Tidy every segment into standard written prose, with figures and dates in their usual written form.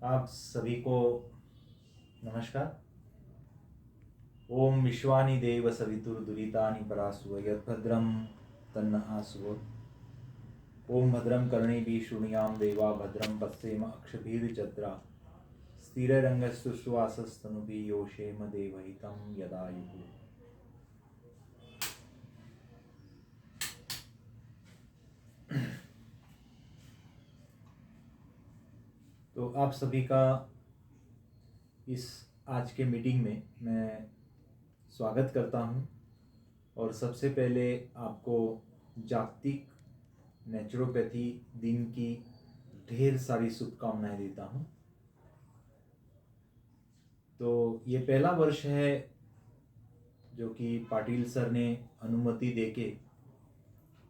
आप सभी को नमस्कार। ओम विश्वानि देव सवितुर्दुरितानि परासुव यद्भद्रं तन्न आसुव। ओम भद्रं कर्णेभिः शृणुयाम देवा भद्रं पश्येम अक्षभिर्जत्रा स्थिरैरङ्गैस्तुष्टुवासस्तनुभिः योषेम देवहितं यदायुः। तो आप सभी का इस आज के मीटिंग में मैं स्वागत करता हूं और सबसे पहले आपको जागतिक नेचुरोपैथी दिन की ढेर सारी शुभकामनाएं देता हूं। तो ये पहला वर्ष है जो कि पाटिल सर ने अनुमति देके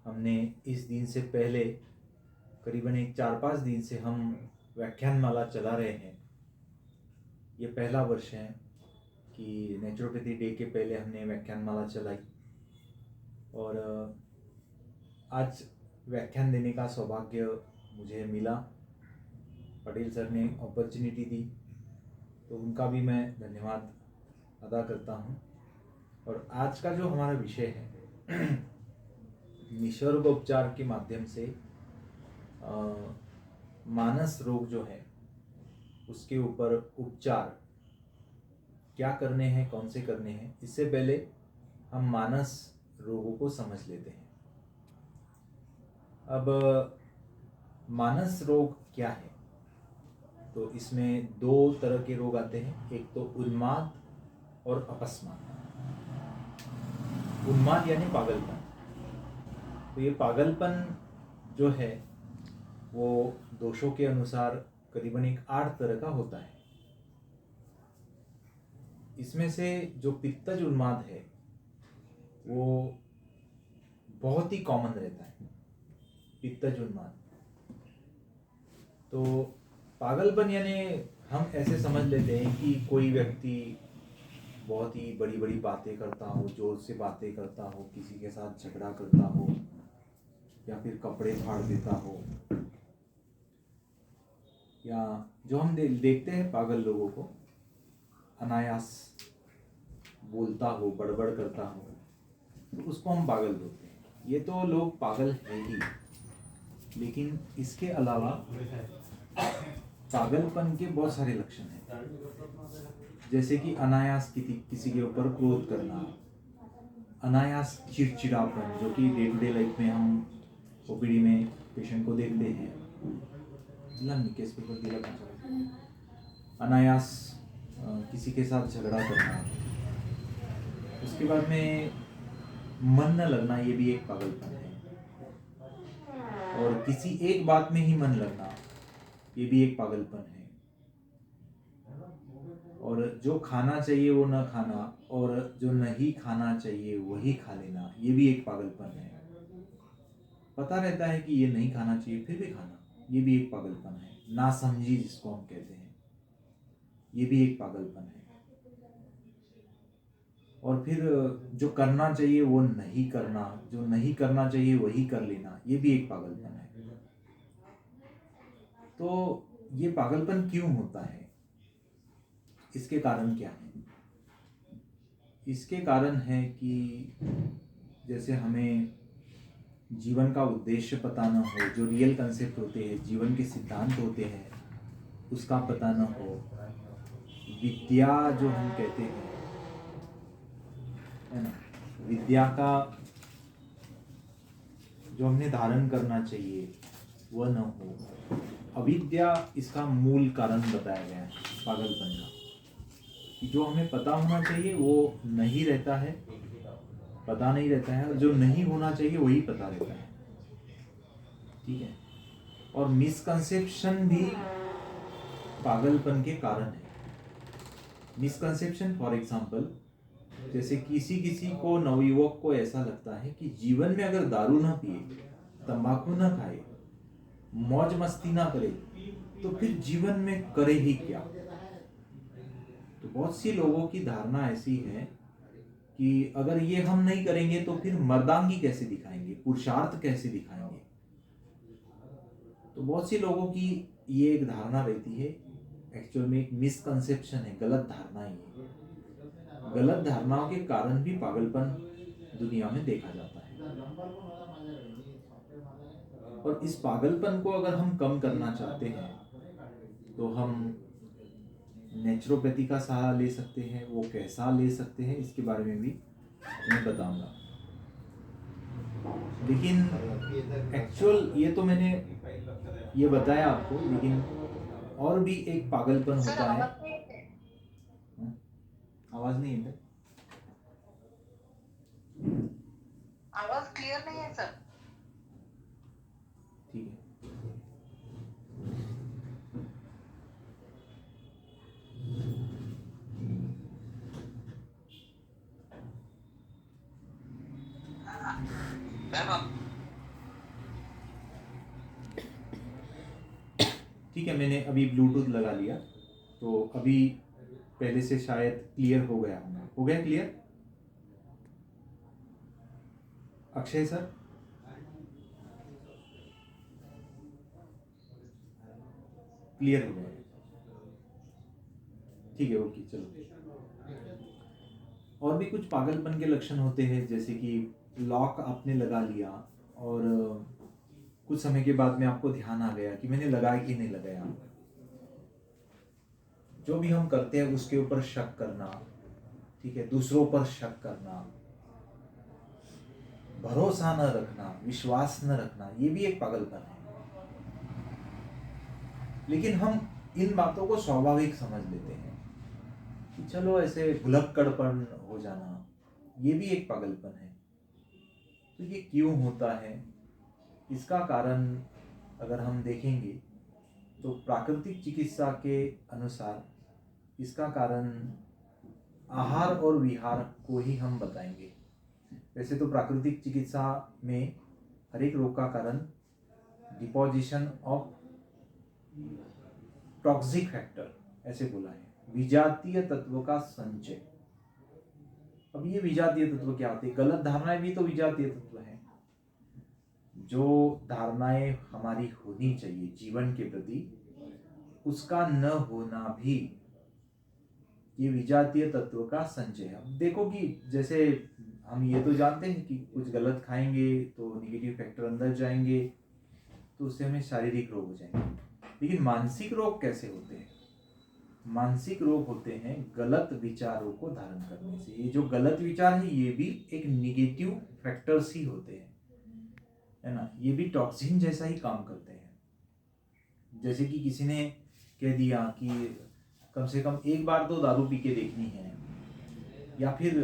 हमने इस दिन से पहले करीबन 4-5 दिन से हम व्याख्यानमाला चला रहे हैं। ये पहला वर्ष है कि नेचुरोपैथी डे के पहले हमने व्याख्यानमाला चलाई और आज व्याख्यान देने का सौभाग्य मुझे मिला। पटेल सर ने अपॉर्चुनिटी दी तो उनका भी मैं धन्यवाद अदा करता हूँ। और आज का जो हमारा विषय है निसर्गोपचार के माध्यम से मानस रोग जो है उसके ऊपर उपचार क्या करने हैं, कौन से करने हैं। इससे पहले हम मानस रोगों को समझ लेते हैं। अब मानस रोग क्या है? तो इसमें 2 तरह के रोग आते हैं, एक तो उन्माद और अपस्माद। उन्माद यानी पागलपन। तो ये पागलपन जो है वो दोषों के अनुसार करीबन 8 तरह का होता है। इसमें से जो पित्तज उन्माद है वो बहुत ही कॉमन रहता है, पित्तज उन्माद। तो पागलपन यानी हम ऐसे समझ लेते हैं कि कोई व्यक्ति बहुत ही बड़ी बड़ी बातें करता हो, जोर से बातें करता हो, किसी के साथ झगड़ा करता हो या फिर कपड़े फाड़ देता हो, या जो हम देखते हैं पागल लोगों को अनायास बोलता हो, बड़बड़ करता हो, तो उसको हम पागल बोलते हैं। ये तो लोग पागल है ही, लेकिन इसके अलावा पागलपन के बहुत सारे लक्षण हैं, जैसे कि अनायास किसी के ऊपर क्रोध करना, अनायास चिड़चिड़ापन, जो कि डे टू डे लाइफ में हम ओपीडी में पेशेंट को देखते हैं। अनायास किसी के साथ झगड़ा करना, उसके बाद में मन न लगना, ये भी एक पागलपन है। और किसी एक बात में ही मन लगना, ये भी एक पागलपन है। और जो खाना चाहिए वो न खाना, और जो नहीं खाना चाहिए वही खा लेना, ये भी एक पागलपन है। पता रहता है कि ये नहीं खाना चाहिए फिर भी खाना, ये भी एक पागलपन है। नासमझी जिसको हम कहते हैं, ये भी एक पागलपन है। और फिर जो करना चाहिए वो नहीं करना, जो नहीं करना चाहिए वही कर लेना, ये भी एक पागलपन है। तो ये पागलपन क्यों होता है? इसके कारण क्या है? इसके कारण है कि जैसे हमें जीवन का उद्देश्य पता न हो, जो रियल कंसेप्ट होते हैं, जीवन के सिद्धांत होते हैं, उसका पता न हो। विद्या जो हम कहते हैं, है ना, विद्या का जो हमने धारण करना चाहिए वह न हो। अविद्या इसका मूल कारण बताया गया है पागलपन का, कि जो हमें पता होना चाहिए वो नहीं रहता है, पता नहीं रहता है, और जो नहीं होना चाहिए वही पता रहता है। ठीक है। और मिसकंसेप्शन भी पागलपन के कारण है। मिसकंसेप्शन फॉर एग्जांपल, जैसे किसी को, नवयुवक को ऐसा लगता है कि जीवन में अगर दारू ना पिए, तंबाकू ना खाए, मौज मस्ती ना करे, तो फिर जीवन में करे ही क्या। तो बहुत सी लोगों की धारणा ऐसी है कि अगर ये हम नहीं करेंगे तो फिर मर्दांगी कैसे दिखाएंगे, पुरुषार्थ कैसे दिखाएंगे। तो बहुत सी लोगों की ये एक धारणा रहती है एक्चुअल में एक मिसकंसेप्शन है, गलत धारणाएं है। गलत धारणाओं के कारण भी पागलपन दुनिया में देखा जाता है। और इस पागलपन को अगर हम कम करना चाहते हैं तो हम नेचुरोपैथी का सहारा ले सकते हैं। वो कैसा ले सकते हैं इसके बारे में भी मैं बताऊंगा। लेकिन एक्चुअल ये तो मैंने ये बताया आपको, लेकिन और भी एक पागलपन होता है। आवाज नहीं है, आवाज क्लियर नहीं है सर। ठीक है। ठीक है, मैंने अभी ब्लूटूथ लगा लिया, तो अभी पहले से शायद क्लियर हो गया होगा। हो गया क्लियर? अक्षय सर, क्लियर हो गया? ठीक है, ओके, चलो। और भी कुछ पागलपन के लक्षण होते हैं, जैसे कि लॉक आपने लगा लिया और कुछ समय के बाद में आपको ध्यान आ गया कि मैंने लगाया कि नहीं लगाया। जो भी हम करते हैं उसके ऊपर शक करना, ठीक है, दूसरों पर शक करना, भरोसा न रखना, विश्वास न रखना, ये भी एक पागलपन है। लेकिन हम इन बातों को स्वाभाविक समझ लेते हैं कि चलो ऐसे भुलक्कड़पन हो जाना, ये भी एक पागलपन है। तो ये क्यों होता है, इसका कारण अगर हम देखेंगे तो प्राकृतिक चिकित्सा के अनुसार इसका कारण आहार और विहार को ही हम बताएंगे। वैसे तो प्राकृतिक चिकित्सा में हर एक रोग का कारण डिपोजिशन ऑफ टॉक्सिक फैक्टर ऐसे बोला है, विजातीय तत्व का संचय। अब ये विजातीय तत्व क्या होते हैं? गलत धारणाएं भी तो विजातीय तत्व है। जो धारणाएं हमारी होनी चाहिए जीवन के प्रति, उसका न होना भी ये विजातीय तत्व का संचय है। अब देखो कि जैसे हम ये तो जानते हैं कि कुछ गलत खाएंगे तो निगेटिव फैक्टर अंदर जाएंगे, तो उससे हमें शारीरिक रोग हो जाएंगे। लेकिन मानसिक रोग कैसे होते हैं? मानसिक रोग होते हैं गलत विचारों को धारण करने से। ये जो गलत विचार है ये भी एक निगेटिव फैक्टर्स ही होते हैं, है ना। ये भी टॉक्सिन जैसा ही काम करते हैं। जैसे कि किसी ने कह दिया कि कम से कम एक बार तो दारू पी के देखनी है, या फिर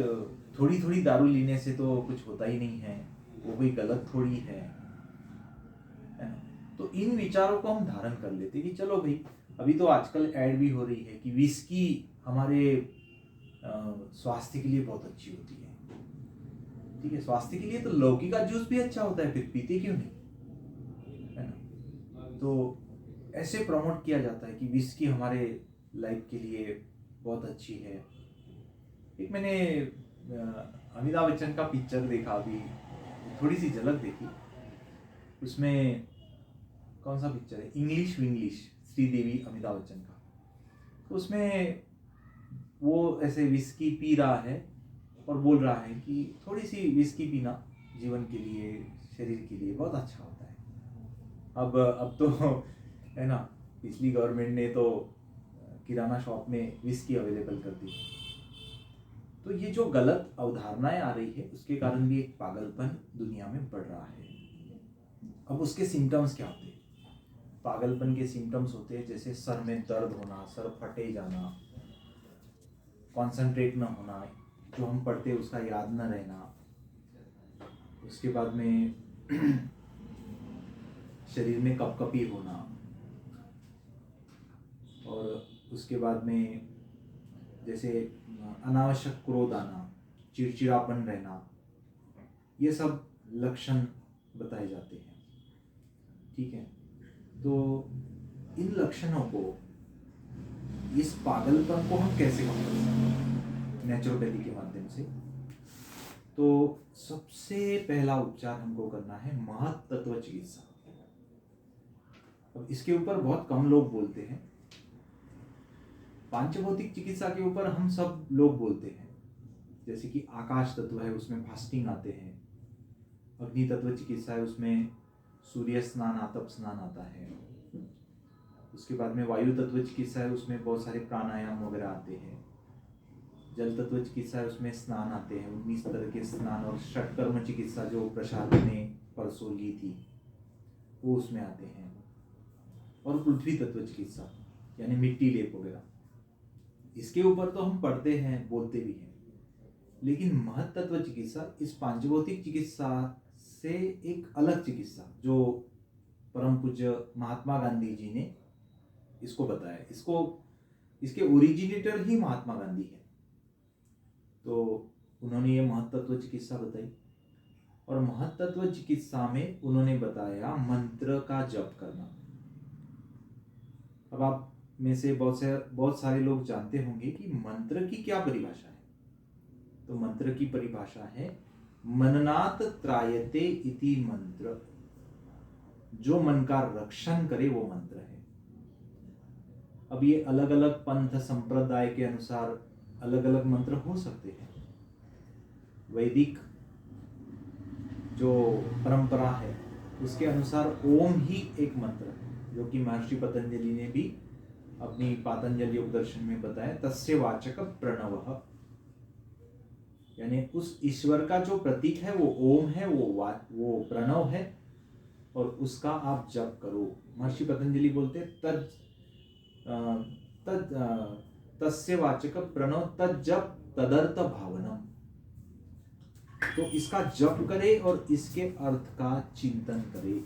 थोड़ी थोड़ी दारू लेने से तो कुछ होता ही नहीं है, वो कोई गलत थोड़ी है ना। तो इन विचारों को हम धारण कर लेते कि चलो भाई, अभी तो आजकल ऐड भी हो रही है कि विस्की हमारे स्वास्थ्य के लिए बहुत अच्छी होती है। ठीक है, स्वास्थ्य के लिए तो लौकी का जूस भी अच्छा होता है, फिर पीते क्यों नहीं, है ना। तो ऐसे प्रमोट किया जाता है कि विस्की हमारे लाइफ के लिए बहुत अच्छी है। एक मैंने अमिताभ बच्चन का पिक्चर देखा, अभी थोड़ी सी झलक देखी। उसमें कौन सा पिक्चर है, इंग्लिश विंग्लिश, श्रीदेवी अमिताभ बच्चन का। तो उसमें वो ऐसे विस्की पी रहा है और बोल रहा है कि थोड़ी सी विस्की पीना जीवन के लिए, शरीर के लिए बहुत अच्छा होता है। अब तो है ना, पिछली गवर्नमेंट ने तो किराना शॉप में विस्की अवेलेबल कर दी। तो ये जो गलत अवधारणाएं आ रही है उसके कारण भी एक पागलपन दुनिया में बढ़ रहा है। अब उसके सिम्टम्स क्या होते हैं? पागलपन के सिम्टम्स होते हैं जैसे सर में दर्द होना, सर फटे जाना, कंसंट्रेट न होना, जो हम पढ़ते हैं उसका याद न रहना, उसके बाद में शरीर में कपकपी होना, और उसके बाद में जैसे अनावश्यक क्रोध आना, चिड़चिड़ापन रहना, ये सब लक्षण बताए जाते हैं। ठीक है, तो इन लक्षणों को, इस पागलपन को हम कैसे कम कर सकते हैं नेचुरोपैथी के माध्यम से? तो सबसे पहला उपचार हमको करना है महत् तत्व चिकित्सा। अब इसके ऊपर बहुत कम लोग बोलते हैं, पांचभौतिक चिकित्सा के ऊपर हम सब लोग बोलते हैं, जैसे कि आकाश तत्व है उसमें फास्टिंग आते हैं, अग्नि तत्व चिकित्सा है उसमें सूर्य स्नान आतप स्नान आता है, उसके बाद में वायु तत्व चिकित्सा है उसमें बहुत सारे प्राणायाम वगैरह आते हैं, जल तत्व चिकित्सा है उसमें स्नान आते हैं 19 तरह के स्नान, और षटकर्म चिकित्सा जो प्रसाद ने परसों ली थी वो उसमें आते हैं, और पृथ्वी तत्व चिकित्सा यानी मिट्टी लेप वगैरह, इसके ऊपर तो हम पढ़ते हैं बोलते भी हैं। लेकिन महत तत्व चिकित्सा इस पांचभौतिक चिकित्सा से एक अलग चिकित्सा जो परम पूज्य महात्मा गांधी जी ने इसको बताया, इसके ओरिजिनेटर ही महात्मा गांधी है। तो उन्होंने ये महत्त्व चिकित्सा बताई, और महत्त्व चिकित्सा में उन्होंने बताया मंत्र का जप करना। अब आप में से बहुत सारे लोग जानते होंगे कि मंत्र की क्या परिभाषा है। तो मंत्र की परिभाषा है मननात् त्रायते इति मंत्र, जो मन का रक्षण करे वो मंत्र है। अब ये अलग अलग पंथ संप्रदाय के अनुसार अलग अलग मंत्र हो सकते हैं। वैदिक जो परंपरा है उसके अनुसार ओम ही एक मंत्र है, जो कि महर्षि पतंजलि ने भी अपनी पातंजलि उपदर्शन में बताया, तस्य वाचक प्रणवः, यानी उस ईश्वर का जो प्रतीक है वो ओम है, वो प्रणव है, और उसका आप जप करो। महर्षि पतंजलि बोलते तस्य वाचक प्रणव तद जप तदर्थ भावनम, तो इसका जप करे और इसके अर्थ का चिंतन करे,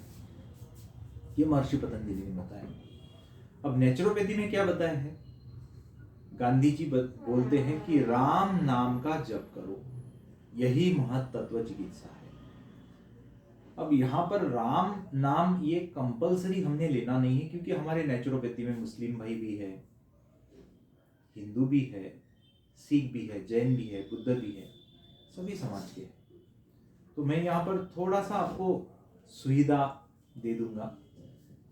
ये महर्षि पतंजलि ने बताया। अब नेचुरोपैथी में क्या बताया है, गांधी जी बोलते हैं कि राम नाम का जप करो, यही महत्त्व चिकित्सा है। अब यहाँ पर राम नाम ये कंपलसरी हमने लेना नहीं है, क्योंकि हमारे नेचुरोपैथी में मुस्लिम भाई भी है, हिंदू भी है, सिख भी है, जैन भी है, बुद्ध भी है, सभी समाज के हैं। तो मैं यहाँ पर थोड़ा सा आपको सुविधा दे दूंगा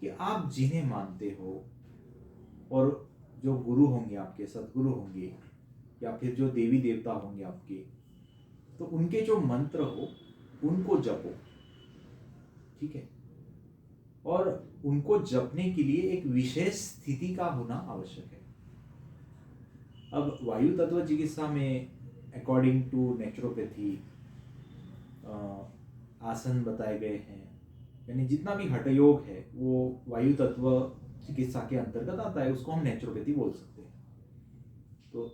कि आप जिन्हें मानते हो, और जो गुरु होंगे आपके, सदगुरु होंगे, या फिर जो देवी देवता होंगे आपके, तो उनके जो मंत्र हो उनको जपो, ठीक है। और उनको जपने के लिए एक विशेष स्थिति का होना आवश्यक है। अब वायु तत्व चिकित्सा में अकॉर्डिंग टू नेचुरोपैथी आसन बताए गए हैं, यानी जितना भी हठयोग है वो वायु तत्व चिकित्सा के अंतर्गत आता है, उसको हम नेचुरोपैथी बोल सकते हैं। तो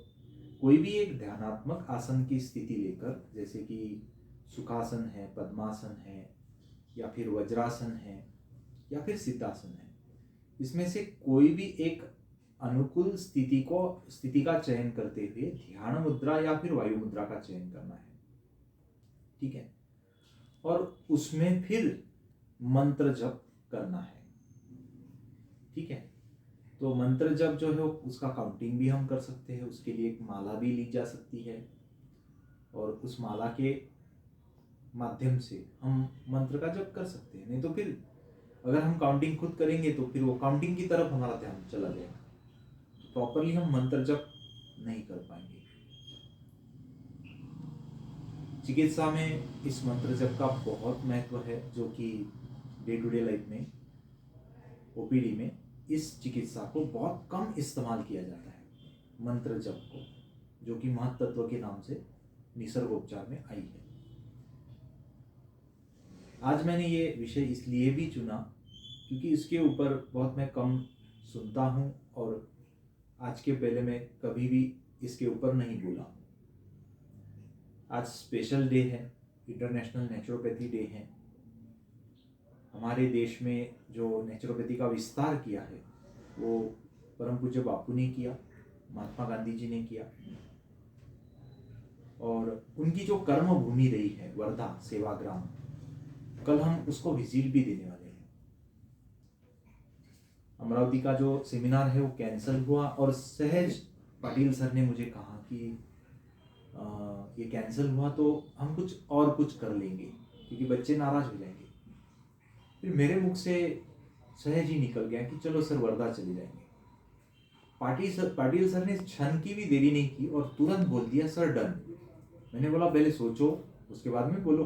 कोई भी एक ध्यानात्मक आसन की स्थिति लेकर, जैसे कि सुखासन है, पद्मासन है, या फिर वज्रासन है, या फिर सिद्धासन है, इसमें से कोई भी एक अनुकूल स्थिति का चयन करते हुए ध्यान मुद्रा या फिर वायु मुद्रा का चयन करना है, ठीक है। और उसमें फिर मंत्र जप करना है, ठीक है। तो मंत्र जप जो है उसका काउंटिंग भी हम कर सकते हैं, उसके लिए एक माला भी ली जा सकती है, और उस माला के माध्यम से हम मंत्र का जप कर सकते हैं। नहीं तो फिर अगर हम काउंटिंग खुद करेंगे तो फिर वो काउंटिंग की तरफ हमारा ध्यान चला जाएगा, प्रॉपरली हम मंत्र जप नहीं कर पाएंगे। चिकित्सा में इस मंत्र जप का बहुत महत्व है, जो कि डे टू डे लाइफ में ओपीडी में इस चिकित्सा को बहुत कम इस्तेमाल किया जाता है, मंत्र जप को, जो कि महत्त्व के नाम से निसर्गोपचार में आई है। आज मैंने ये विषय इसलिए भी चुना क्योंकि इसके ऊपर बहुत मैं कम सुनता हूँ, और आज के पहले मैं कभी भी इसके ऊपर नहीं बोला। आज स्पेशल डे है, इंटरनेशनल नेचुरोपैथी डे है। हमारे देश में जो नेचुरोपैथी का विस्तार किया है वो परम पूज्य बापू ने किया, महात्मा गांधी जी ने किया, और उनकी जो कर्म भूमि रही है वर्धा सेवाग्राम, कल हम उसको विजिट भी देने वाले हैं। अमरावती का जो सेमिनार है वो कैंसिल हुआ, और सहज पाटिल सर ने मुझे कहा कि ये कैंसिल हुआ तो हम कुछ कर लेंगे, क्योंकि बच्चे नाराज हो जाएंगे। फिर मेरे मुख से सहज ही निकल गया कि चलो सर वर्धा चले जाएंगे। पाटिल सर ने क्षण की भी देरी नहीं की और तुरंत बोल दिया सर डन। मैंने बोला पहले सोचो उसके बाद में बोलो।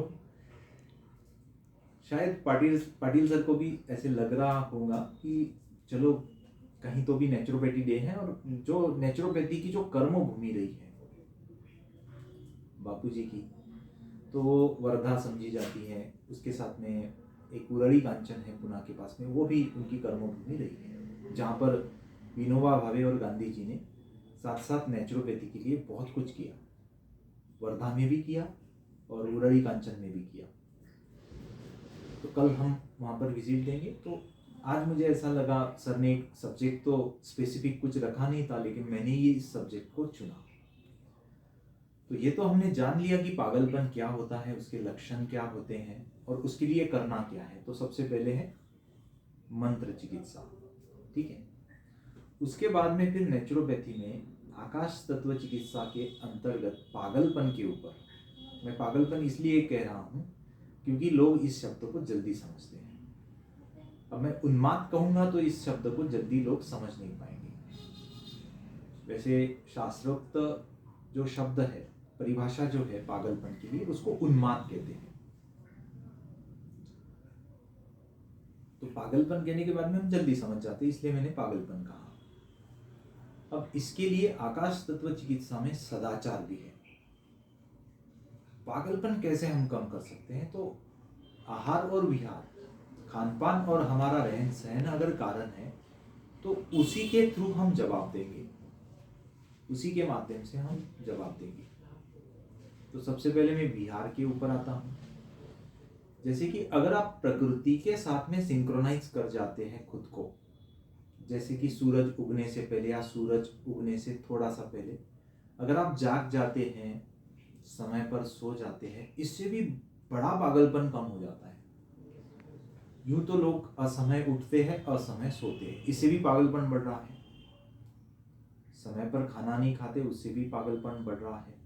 शायद पाटिल सर को भी ऐसे लग रहा होगा कि चलो कहीं तो भी नेचुरोपैथी डे है, और जो नेचुरोपैथी की जो कर्मभूमि रही है बापूजी की, तो वो वर्धा समझी जाती है। उसके साथ में एक उरड़ी कांचन है पुणे के पास में, वो भी उनकी कर्मभूमि रही है, जहाँ पर विनोबा भावे और गांधी जी ने साथ साथ नेचुरोपैथी के लिए बहुत कुछ किया। वर्धा में भी किया और उरड़ी कांचन में भी किया। तो कल हम वहाँ पर विजिट देंगे। तो आज मुझे ऐसा लगा, सर ने एक सब्जेक्ट तो स्पेसिफिक कुछ रखा नहीं था, लेकिन मैंने ये इस सब्जेक्ट को चुना। तो ये तो हमने जान लिया कि पागलपन क्या होता है, उसके लक्षण क्या होते हैं और उसके लिए करना क्या है। तो सबसे पहले है मंत्र चिकित्सा, ठीक है। उसके बाद में फिर नेचुरोपैथी में आकाश तत्व चिकित्सा के अंतर्गत पागलपन के ऊपर, मैं पागलपन इसलिए कह रहा हूँ क्योंकि लोग इस शब्द को जल्दी समझते हैं। अब मैं उन्माद कहूँगा तो इस शब्द को जल्दी लोग समझ नहीं पाएंगे। वैसे शास्त्रोक्त जो शब्द है, परिभाषा जो है पागलपन के लिए, उसको उन्माद कहते हैं। तो पागलपन कहने के बाद में हम जल्दी समझ जाते हैं, इसलिए मैंने पागलपन कहा। अब इसके लिए आकाश तत्व चिकित्सा में सदाचार भी है। पागलपन कैसे हम कम कर सकते हैं? तो आहार और विहार, खान पान और हमारा रहन सहन अगर कारण है तो उसी के थ्रू हम जवाब देंगे, उसी के माध्यम से हम जवाब देंगे। तो सबसे पहले मैं विहार के ऊपर आता हूँ। जैसे कि अगर आप प्रकृति के साथ में सिंक्रोनाइज कर जाते हैं खुद को, जैसे कि सूरज उगने से पहले या सूरज उगने से थोड़ा सा पहले अगर आप जाग जाते हैं, समय पर सो जाते हैं, इससे भी बड़ा पागलपन कम हो जाता है। यूं तो लोग असमय उठते हैं, असमय सोते हैं, इससे भी पागलपन बढ़ रहा है। समय पर खाना नहीं खाते, उससे भी पागलपन बढ़ रहा है।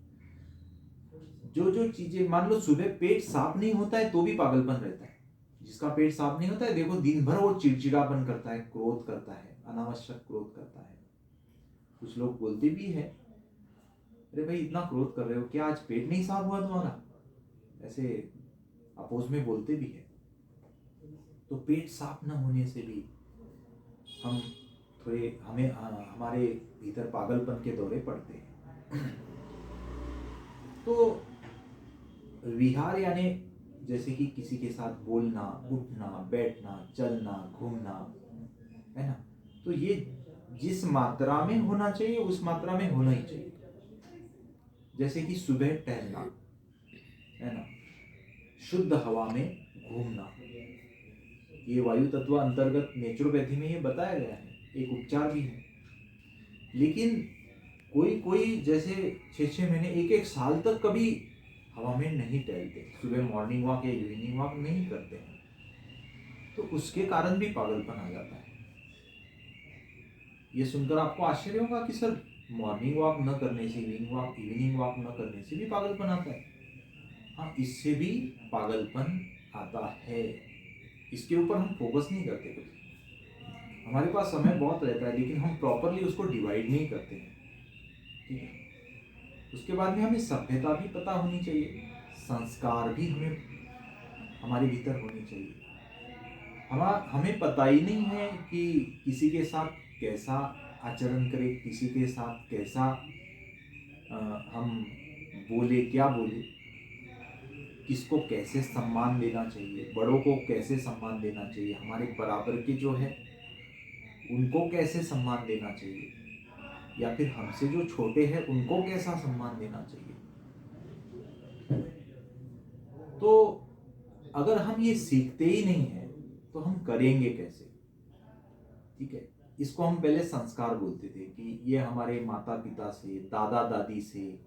जो जो चीजें, मान लो सुबह पेट साफ नहीं होता है तो भी पागलपन रहता है। जिसका पेट साफ नहीं होता है, देखो दिन भर वो चिड़चिड़ापन करता है, क्रोध करता है, अनावश्यक क्रोध करता है। कुछ लोग बोलते भी है, अरे भाई इतना क्रोध कर रहे हो, क्या आज पेट नहीं साफ हुआ तुम्हारा? ऐसे अपोज में बोलते भी है। तो पेट साफ न होने से भी हम थोड़े, हमारे भीतर पागलपन के दौरे पड़ते हैं। तो विहार यानी जैसे कि किसी के साथ बोलना, उठना, बैठना, चलना, घूमना, है ना। तो ये जिस मात्रा में होना चाहिए उस मात्रा में होना ही चाहिए। जैसे कि सुबह टहलना, है ना, शुद्ध हवा में घूमना, ये वायु तत्व अंतर्गत नेचुरोपैथी में ये बताया गया है, एक उपचार भी है। लेकिन कोई कोई जैसे 6-6 महीने, 1-1 साल तक कभी हवा में नहीं टहलते, सुबह मॉर्निंग वॉक या इवनिंग वॉक नहीं करते हैं, तो उसके कारण भी पागलपन आ जाता है। ये सुनकर आपको आश्चर्य होगा कि सर मॉर्निंग वॉक न करने से, इवनिंग वॉक न करने से भी पागलपन आता है। हाँ, इससे भी पागलपन आता है। इसके ऊपर हम फोकस नहीं करते कुछ। हमारे पास समय बहुत रहता है लेकिन हम प्रॉपरली उसको डिवाइड नहीं करते हैं, ठीक है। उसके बाद में हमें सभ्यता भी पता होनी चाहिए, संस्कार भी हमारे भीतर होने चाहिए। हमें पता ही नहीं है कि किसी के साथ कैसा आचरण करें, किसी के साथ कैसा हम बोले, क्या बोले, किसको कैसे सम्मान देना चाहिए, बड़ों को कैसे सम्मान देना चाहिए, हमारे बराबर के जो है उनको कैसे सम्मान देना चाहिए, या फिर हमसे जो छोटे हैं उनको कैसा सम्मान देना चाहिए। तो अगर हम ये सीखते ही नहीं हैं तो हम करेंगे कैसे, ठीक है। इसको हम पहले संस्कार बोलते थे कि ये हमारे माता पिता से, दादा दादी से,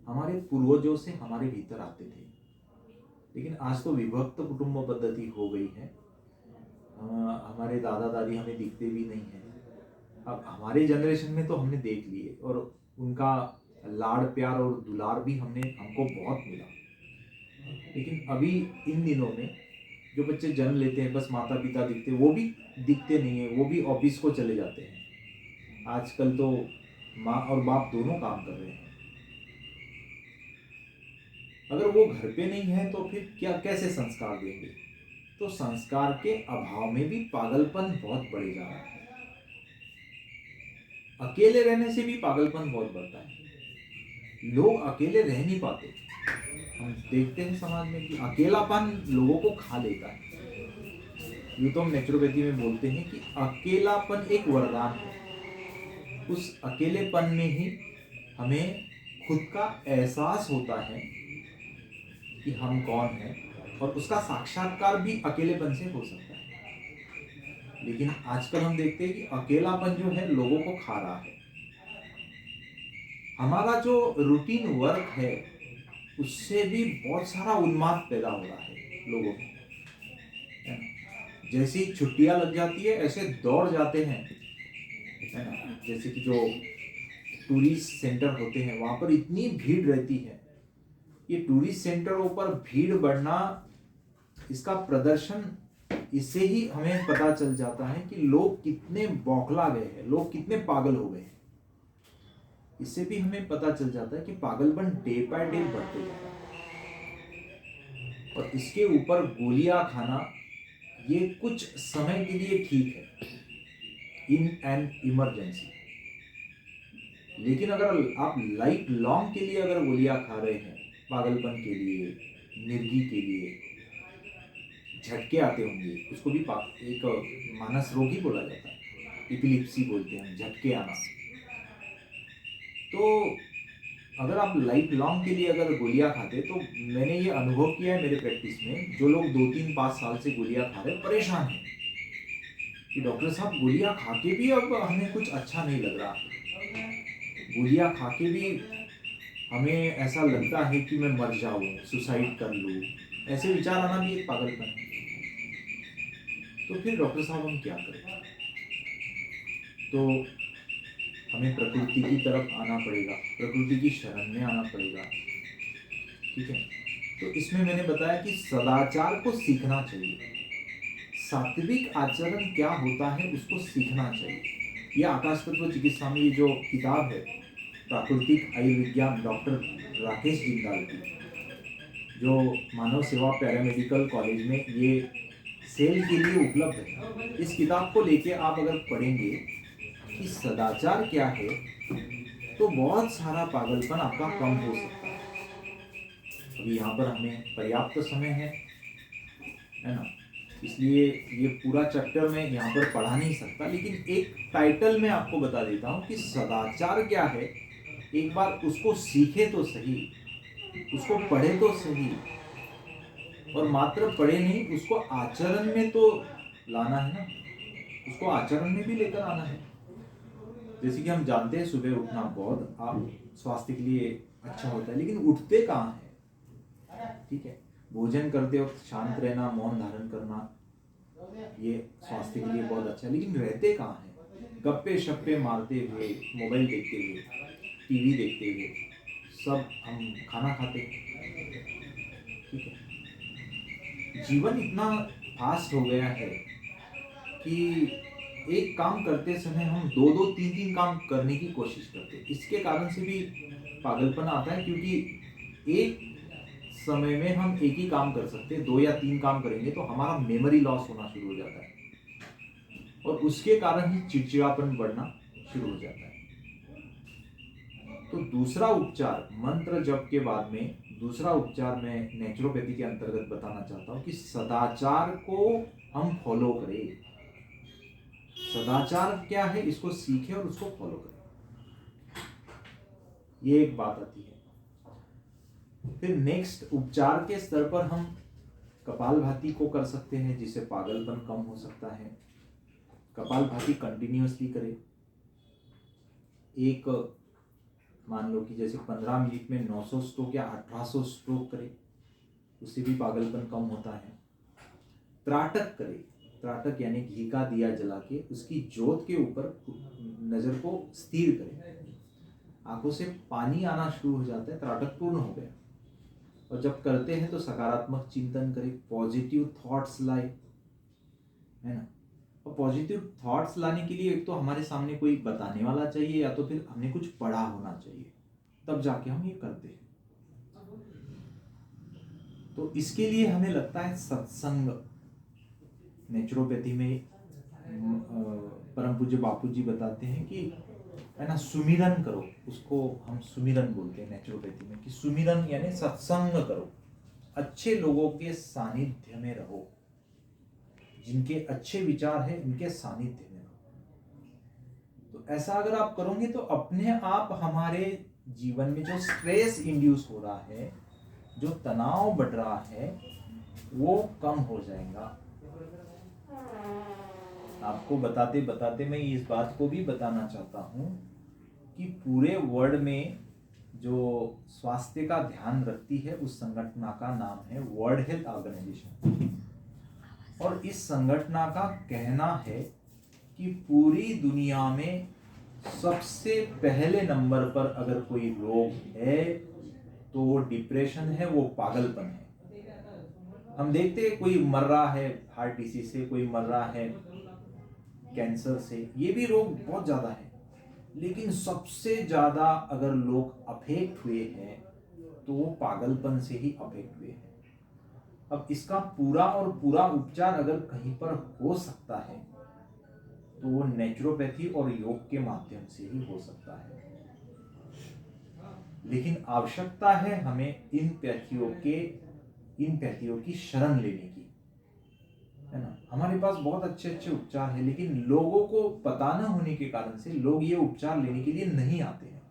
हमारे पूर्वजों से हमारे भीतर आते थे। लेकिन आज तो विभक्त कुटुंब पद्धति हो गई है। हमारे दादा दादी हमें दिखते भी नहीं है। अब हमारे जनरेशन में तो हमने देख लिए और उनका लाड़ प्यार और दुलार भी हमको बहुत मिला। लेकिन अभी इन दिनों में जो बच्चे जन्म लेते हैं, बस माता पिता दिखते, वो भी दिखते नहीं है, वो भी ऑफिस को चले जाते हैं। आजकल तो माँ और बाप दोनों काम कर रहे हैं। अगर वो घर पे नहीं है तो फिर क्या कैसे संस्कार देंगे? तो संस्कार के अभाव में भी पागलपन बहुत बढ़ जा रहा है। अकेले रहने से भी पागलपन बहुत बढ़ता है। लोग अकेले रह नहीं पाते। हम देखते हैं समाज में कि अकेलापन लोगों को खा लेता है। यूँ तो हम नेचुरोपैथी में बोलते हैं कि अकेलापन एक वरदान है। उस अकेलेपन में ही हमें खुद का एहसास होता है कि हम कौन हैं, और उसका साक्षात्कार भी अकेलेपन से हो सकता है। लेकिन आजकल हम देखते हैं कि अकेलापन जो है लोगों को खा रहा है। हमारा जो रूटीन वर्क है उससे भी बहुत सारा उन्माद पैदा हो रहा है लोगों में, है ना। जैसी छुट्टियां लग जाती है ऐसे दौड़ जाते हैं, है ना। जैसे कि जो टूरिस्ट सेंटर होते हैं वहां पर इतनी भीड़ रहती है। ये टूरिस्ट सेंटरों पर भीड़ बढ़ना, इसका प्रदर्शन, इससे ही हमें पता चल जाता है कि लोग कितने बौखला गए हैं, लोग कितने पागल हो गए हैं। इससे भी हमें पता चल जाता है कि पागलपन डे बाय डे बढ़ते जा रहा है। और इसके ऊपर गोलियां खाना ये कुछ समय के लिए ठीक है, इन एन इमरजेंसी। लेकिन अगर आप लाइफ लॉन्ग के लिए अगर गोलियां खा रहे हैं, पागलपन के लिए, मिर्गी के लिए, झटके आते होंगे, उसको भी एक मानस रोग ही बोला जाता है, इपिलिप्सी बोलते हैं, झटके आना। तो अगर आप लाइफ लॉन्ग के लिए अगर गोलियां खाते, तो मैंने ये अनुभव किया है मेरे प्रैक्टिस में, जो लोग 2-3-5 साल से गोलियां खा रहे हैं परेशान हैं कि डॉक्टर साहब गोलियां खा के भी अब हमें कुछ अच्छा नहीं लग रहा, गोलियां खा के भी हमें ऐसा लगता है कि मैं मर जाऊं, सुसाइड कर लूं, ऐसे विचार आना भी एक पागलपन है। तो फिर डॉक्टर साहब हम क्या करें? तो हमें प्रकृति की तरफ आना पड़ेगा, प्रकृति की शरण में आना पड़ेगा, ठीक है। तो इसमें मैंने बताया कि सदाचार को सीखना चाहिए, सात्विक आचरण क्या होता है उसको सीखना चाहिए। ये आकाश तत्व चिकित्सा में ये जो किताब है, प्राकृतिक आयुर्विज्ञान, डॉक्टर राकेश जिंदाल की, जो मानव सेवा पैरामेडिकल कॉलेज में ये सेल के लिए उपलब्ध है। इस किताब को लेके आप अगर पढ़ेंगे कि सदाचार क्या है, तो बहुत सारा पागलपन आपका कम हो सकता है। अभी यहाँ पर हमें पर्याप्त समय है ना, इसलिए ये पूरा चैप्टर मैं यहाँ पर पढ़ा नहीं सकता, लेकिन एक टाइटल मैं आपको बता देता हूँ कि सदाचार क्या है। एक बार उसको सीखे तो सही, उसको पढ़े तो सही, और मात्र पढ़े नहीं, उसको आचरण में तो लाना है ना, उसको आचरण में भी लेकर आना है। जैसे कि हम जानते हैं सुबह उठना बहुत आप स्वास्थ्य के लिए अच्छा होता है, लेकिन उठते कहाँ है? ठीक है, भोजन करते वक्त शांत रहना, मौन धारण करना, ये स्वास्थ्य के लिए बहुत अच्छा है, लेकिन रहते कहाँ है? गप्पे शप्पे मारते हुए, मोबाइल देखते हुए, टीवी देखते हुए, सब हम खाना खाते हैं, ठीक है। जीवन इतना फास्ट हो गया है कि एक काम करते समय हम 2-2 3-3 काम करने की कोशिश करते हैं। इसके कारण से भी पागलपन आता है, क्योंकि एक समय में हम एक ही काम कर सकते हैं। 2 या 3 काम करेंगे तो हमारा मेमोरी लॉस होना शुरू हो जाता है, और उसके कारण ही चिड़चिड़ापन बढ़ना शुरू हो जाता है। तो दूसरा उपचार, मंत्र जप के बाद में दूसरा उपचार मैं नेचुरोपैथी के अंतर्गत बताना चाहता हूँ कि सदाचार को हम फॉलो करें। सदाचार क्या है इसको सीखें और उसको फॉलो करें, ये एक बात आती है। फिर नेक्स्ट उपचार के स्तर पर हम कपालभाति को कर सकते हैं, जिससे पागलपन कम हो सकता है। कपालभाति कंटिन्यूअसली करें। एक मान लो कि जैसे 15 मिनट में 900 स्ट्रोक या 1800 स्ट्रोक करें, उससे भी पागलपन कम होता है। त्राटक करें, त्राटक यानी घी का दिया जला के उसकी ज्योत के ऊपर नजर को स्थिर करें, आंखों से पानी आना शुरू हो जाता है, त्राटक पूर्ण हो गया। और जब करते हैं तो सकारात्मक चिंतन करें, पॉजिटिव थॉट्स लाए, है ना। और पॉजिटिव थॉट्स लाने के लिए एक तो हमारे सामने कोई बताने वाला चाहिए, या तो फिर हमने कुछ पढ़ा होना चाहिए, तब जाके हम ये करते हैं। तो इसके लिए हमें लगता है सत्संग। नेचुरोपैथी में परम पूज्य बापू जी बताते हैं कि है ना, सुमिरन करो। उसको हम सुमिरन बोलते हैं नेचुरोपैथी में, कि सुमिरन यानी सत्संग करो, अच्छे लोगों के सानिध्य में रहो, जिनके अच्छे विचार हैं उनके सानिध्य में रहो। तो ऐसा अगर आप करोगे तो अपने आप हमारे जीवन में जो स्ट्रेस इंड्यूस हो रहा है, जो तनाव बढ़ रहा है, वो कम हो जाएगा। आपको बताते बताते मैं इस बात को भी बताना चाहता हूँ कि पूरे वर्ल्ड में जो स्वास्थ्य का ध्यान रखती है उस संगठन का नाम है वर्ल्ड हेल्थ ऑर्गेनाइजेशन। और इस संगठन का कहना है कि पूरी दुनिया में सबसे पहले नंबर पर अगर कोई रोग है तो वो डिप्रेशन है, वो पागलपन है। हम देखते हैं कोई मर रहा है हार्ट डिसीज से, कोई मर रहा है कैंसर से, ये भी रोग बहुत ज्यादा है, लेकिन सबसे ज्यादा अगर लोग अफेक्ट हुए हैं तो वो पागलपन से ही अफेक्ट हुए हैं। अब इसका पूरा और पूरा उपचार अगर कहीं पर हो सकता है तो वो नेचुरोपैथी और योग के माध्यम से ही हो सकता है। लेकिन आवश्यकता है हमें इन पैथियों की शरण लेने की, है ना। हमारे पास बहुत अच्छे अच्छे उपचार है, लेकिन लोगों को पता न होने के कारण से लोग ये उपचार लेने के लिए नहीं आते हैं,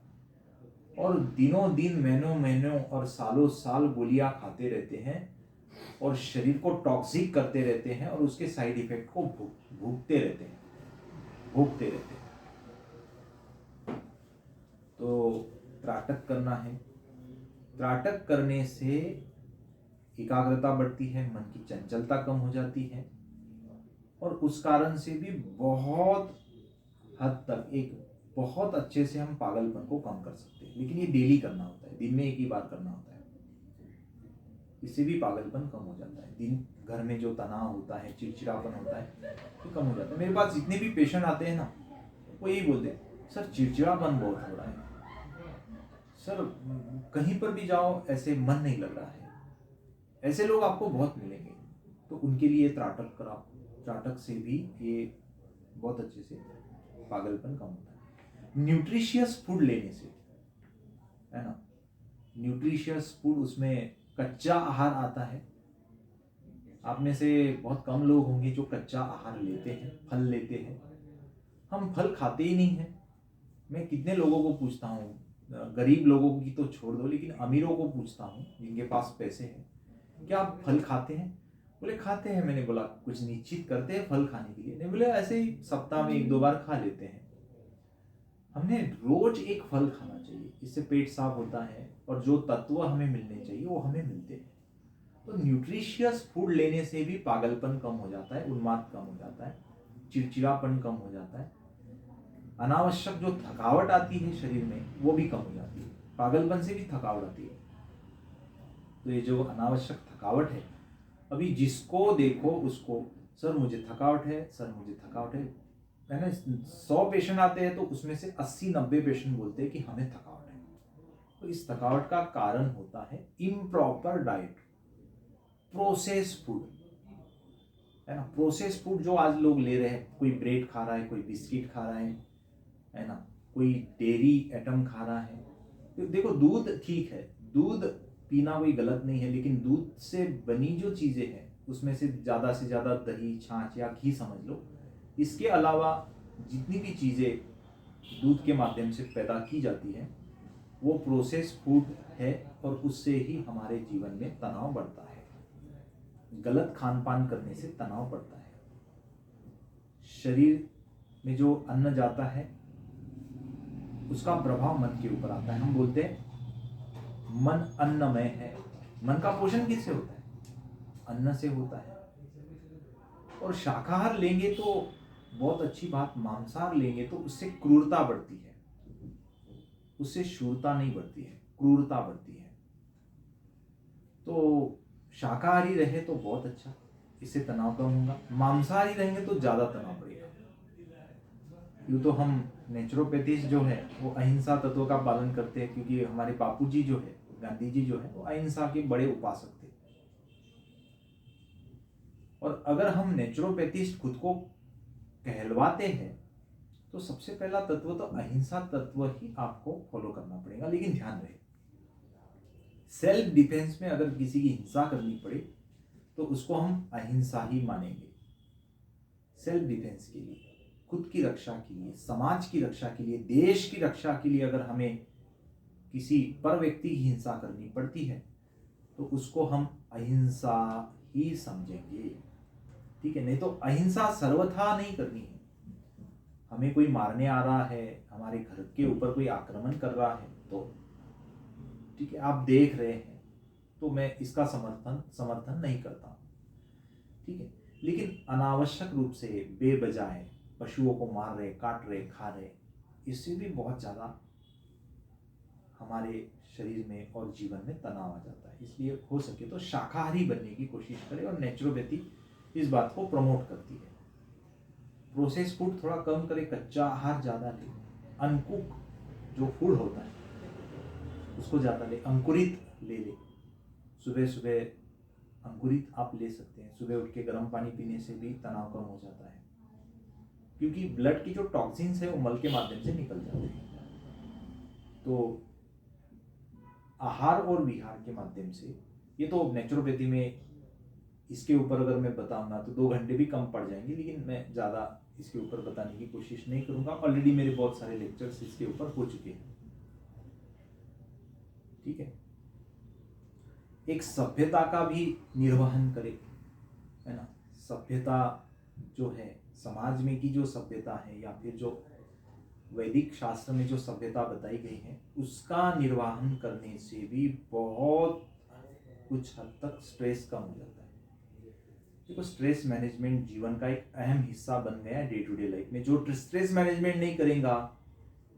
और दिनों दिन महीनों महीनों और सालों साल गोलियां खाते रहते हैं और शरीर को टॉक्सिक करते रहते हैं, और उसके साइड इफेक्ट को भोगते रहते हैं। तो त्राटक करना है। त्राटक करने से एकाग्रता बढ़ती है, मन की चंचलता कम हो जाती है, और उस कारण से भी बहुत हद तक एक बहुत अच्छे से हम पागलपन को कम कर सकते हैं। लेकिन ये डेली करना होता है, दिन में एक ही बार करना होता है। इससे भी पागलपन कम हो जाता है। दिन घर में जो तनाव होता है, चिड़चिड़ापन होता है, तो कम हो जाता है। मेरे पास जितने भी पेशेंट आते हैं ना, वो यही बोलते हैं, सर चिड़चिड़ापन बहुत हो रहा है, सर कहीं पर भी जाओ ऐसे मन नहीं लग रहा है। ऐसे लोग आपको बहुत मिलेंगे, तो उनके लिए त्राटक कराओ। त्राटक से भी ये बहुत अच्छे से पागलपन कम होता है। न्यूट्रिशियस फूड लेने से, है ना, न्यूट्रिशियस फूड, उसमें कच्चा आहार आता है। आप में से बहुत कम लोग होंगे जो कच्चा आहार लेते हैं, फल लेते हैं। हम फल खाते ही नहीं हैं। मैं कितने लोगों को पूछता हूँ, गरीब लोगों की तो छोड़ दो, लेकिन अमीरों को पूछता हूँ जिनके पास पैसे हैं, क्या आप फल खाते हैं? बोले खाते हैं। मैंने बोला कुछ निश्चित करते हैं फल खाने के लिए? नहीं, बोले ऐसे ही सप्ताह में 1-2 बार खा लेते हैं। हमने रोज एक फल खाना चाहिए, इससे पेट साफ होता है और जो तत्व हमें मिलने चाहिए वो हमें मिलते हैं। तो न्यूट्रिशियस फूड लेने से भी पागलपन कम हो जाता है, उन्माद कम हो जाता है, चिड़चिड़ापन कम हो जाता है, अनावश्यक जो थकावट आती है शरीर में वो भी कम हो जाती है। पागलपन से भी थकावट आती है। तो ये जो अनावश्यक थकावट है, अभी जिसको देखो उसको, सर मुझे थकावट है, सर मुझे थकावट है ना। 100 पेशेंट आते हैं तो उसमें से 80-90 पेशेंट बोलते हैं कि हमें थकावट है। तो इस थकावट का कारण होता है इम्प्रॉपर डाइट, प्रोसेस फूड, है ना। प्रोसेस फूड जो आज लोग ले रहे हैं, कोई ब्रेड खा रहा है, कोई बिस्किट खा रहा है ना, कोई डेयरी आइटम खा रहा है। तो देखो दूध ठीक है, दूध पीना कोई गलत नहीं है, लेकिन दूध से बनी जो चीज़ें हैं उसमें से ज़्यादा दही, छाछ या घी समझ लो। इसके अलावा जितनी भी चीज़ें दूध के माध्यम से पैदा की जाती है वो प्रोसेस फूड है, और उससे ही हमारे जीवन में तनाव बढ़ता है। गलत खान पान करने से तनाव बढ़ता है। शरीर में जो अन्न जाता है उसका प्रभाव मन के ऊपर आता है। हम बोलते हैं मन अन्नमय है। मन का पोषण किससे होता है? अन्न से होता है। और शाकाहार लेंगे तो बहुत अच्छी बात, मांसाहार लेंगे तो उससे क्रूरता बढ़ती है, उससे शूरता नहीं बढ़ती है, क्रूरता बढ़ती है। तो शाकाहारी रहे तो बहुत अच्छा। इससे तनाव कम होगा। मांसाहारी रहेंगे तो ज़्यादा तनाव बढ़ेगा। यूँ तो हम नेचुरोपैथिस्ट जो है वो अहिंसा तत्व का पालन करते हैं, क्योंकि हमारे बापूजी जो है, गांधी जी जो है, वो अहिंसा के बड़े उपासक थे। और अगर हम नेचुरोपैथिस्ट खुद को कहलवाते हैं तो सबसे पहला तत्व तो अहिंसा तत्व ही आपको फॉलो करना पड़ेगा। लेकिन ध्यान रहे, सेल्फ डिफेंस में अगर किसी की हिंसा करनी पड़े तो उसको हम अहिंसा ही मानेंगे। सेल्फ डिफेंस के लिए, खुद की रक्षा के लिए, समाज की रक्षा के लिए, देश की रक्षा के लिए अगर हमें किसी पर व्यक्ति की हिंसा करनी पड़ती है तो उसको हम अहिंसा ही समझेंगे। ठीक है, नहीं तो अहिंसा सर्वथा नहीं करनी है। हमें कोई मारने आ रहा है, हमारे घर के ऊपर कोई आक्रमण कर रहा है तो ठीक है, आप देख रहे हैं तो मैं इसका समर्थन नहीं करता। ठीक है, लेकिन अनावश्यक रूप से बेबजाय पशुओं को मार रहे, काट रहे, खा रहे, इससे भी बहुत ज़्यादा हमारे शरीर में और जीवन में तनाव आ जाता है। इसलिए हो सके तो शाकाहारी बनने की कोशिश करें, और नेचुरोपैथी इस बात को प्रमोट करती है। प्रोसेस फूड थोड़ा कम करें, कच्चा आहार ज़्यादा लें, अनकुक जो फूड होता है उसको ज़्यादा लें, अंकुरित ले लें। सुबह सुबह अंकुरित आप ले सकते हैं। सुबह उठ के गर्म पानी पीने से भी तनाव कम हो जाता है, क्योंकि ब्लड की जो टॉक्सिन्स है वो मल के माध्यम से निकल जाते हैं। तो आहार और विहार के माध्यम से, ये तो नेचुरोपैथी में इसके ऊपर अगर मैं बताऊंगा तो 2 घंटे भी कम पड़ जाएंगे, लेकिन मैं ज़्यादा इसके ऊपर बताने की कोशिश नहीं करूंगा। ऑलरेडी मेरे बहुत सारे लेक्चर्स इसके ऊपर हो चुके हैं। ठीक है, एक सभ्यता का भी निर्वहन करें, है ना। सभ्यता जो है, समाज में की जो सभ्यता है या फिर जो वैदिक शास्त्र में जो सभ्यता बताई गई है उसका निर्वहन करने से भी बहुत कुछ हद तक स्ट्रेस कम हो जाता है। देखो, स्ट्रेस मैनेजमेंट जीवन का एक अहम हिस्सा बन गया है डे टू डे लाइफ में। जो स्ट्रेस मैनेजमेंट नहीं करेगा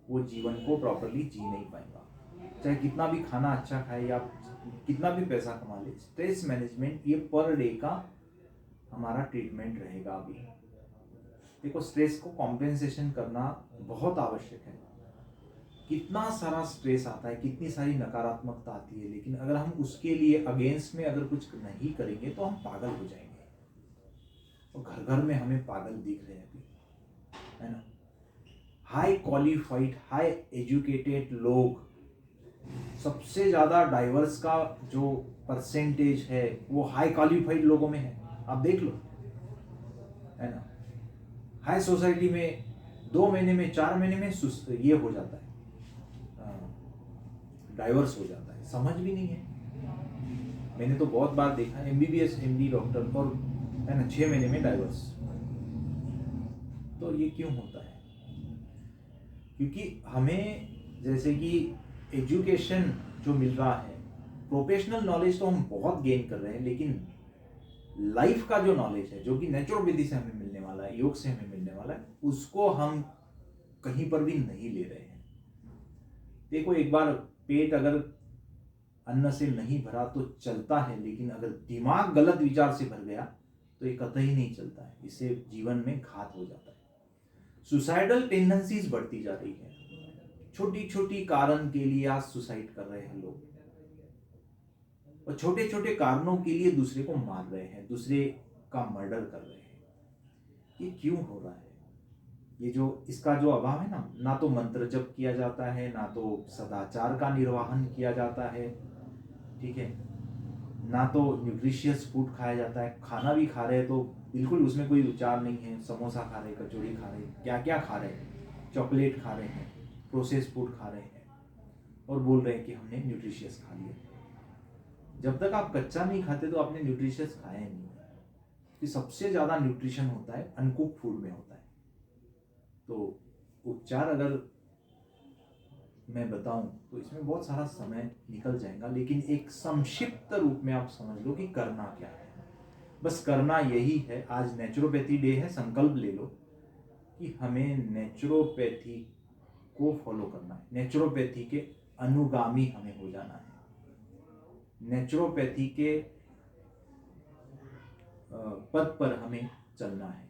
वो जीवन को प्रॉपरली जी नहीं पाएगा, चाहे कितना भी खाना अच्छा खाए या कितना भी पैसा कमा ले। स्ट्रेस मैनेजमेंट ये पर डे का हमारा ट्रीटमेंट रहेगा। अभी देखो, स्ट्रेस को कॉम्पेंसेशन करना बहुत आवश्यक है। कितना सारा स्ट्रेस आता है, कितनी सारी नकारात्मकता आती है, लेकिन अगर हम उसके लिए अगेंस्ट में अगर कुछ नहीं करेंगे तो हम पागल हो जाएंगे। और घर घर में हमें पागल दिख रहे हैं अभी, है ना। हाई क्वालिफाइड, हाई एजुकेटेड लोग, सबसे ज़्यादा डाइवर्स का जो परसेंटेज है वो हाई क्वालिफाइड लोगों में है। आप देख लो, है ना। हाई सोसाइटी में 2 महीने में, 4 महीने में ये हो जाता है, डाइवर्स हो जाता है। समझ भी नहीं है। मैंने तो बहुत बार देखा, MBBS MD डॉक्टर, और है ना, 6 महीने में डाइवर्स। तो ये क्यों होता है? क्योंकि हमें जैसे कि एजुकेशन जो मिल रहा है, प्रोफेशनल नॉलेज तो हम बहुत गेन कर रहे हैं, लेकिन लाइफ का जो नॉलेज है, जो कि नेचुरोपैथी से हमें मिलने वाला है, योग से हमें मिलने वाला है, उसको हम कहीं पर भी नहीं ले रहे हैं। देखो, एक बार पेट अगर अन्न से नहीं भरा तो चलता है, लेकिन अगर दिमाग गलत विचार से भर गया तो ये कतई नहीं चलता है। इससे जीवन में घात हो जाता है। सुसाइडल टेंडेंसीज बढ़ती जा रही है। छोटी छोटी कारण के लिए आज सुसाइड कर रहे हैं लोग, और छोटे छोटे कारणों के लिए दूसरे को मार रहे हैं, दूसरे का मर्डर कर रहे हैं। ये क्यों हो रहा है? ये जो इसका जो अभाव है ना तो मंत्र जप किया जाता है, ना तो सदाचार का निर्वहन किया जाता है। ठीक है, ना तो न्यूट्रिशियस फूड खाया जाता है। खाना भी खा रहे हैं तो बिल्कुल उसमें कोई विचार नहीं है। समोसा खा रहे, कचौड़ी खा रहे, क्या क्या खा रहे हैं, चॉकलेट खा रहे हैं, प्रोसेस फूड खा रहे हैं, और बोल रहे हैं कि हमने न्यूट्रिशियस खा लिया। जब तक आप कच्चा नहीं खाते तो आपने न्यूट्रिशियस खाया नहीं। कि सबसे ज़्यादा न्यूट्रिशन होता है अनकुक फूड में होता है। तो उपचार अगर मैं बताऊं तो इसमें बहुत सारा समय निकल जाएगा, लेकिन एक संक्षिप्त रूप में आप समझ लो कि करना क्या है। बस करना यही है। आज नेचुरोपैथी डे है, संकल्प ले लो कि हमें नेचुरोपैथी को फॉलो करना है, नेचुरोपैथी के अनुगामी हमें हो जाना है, नेचुरोपैथी के पथ पर हमें चलना है।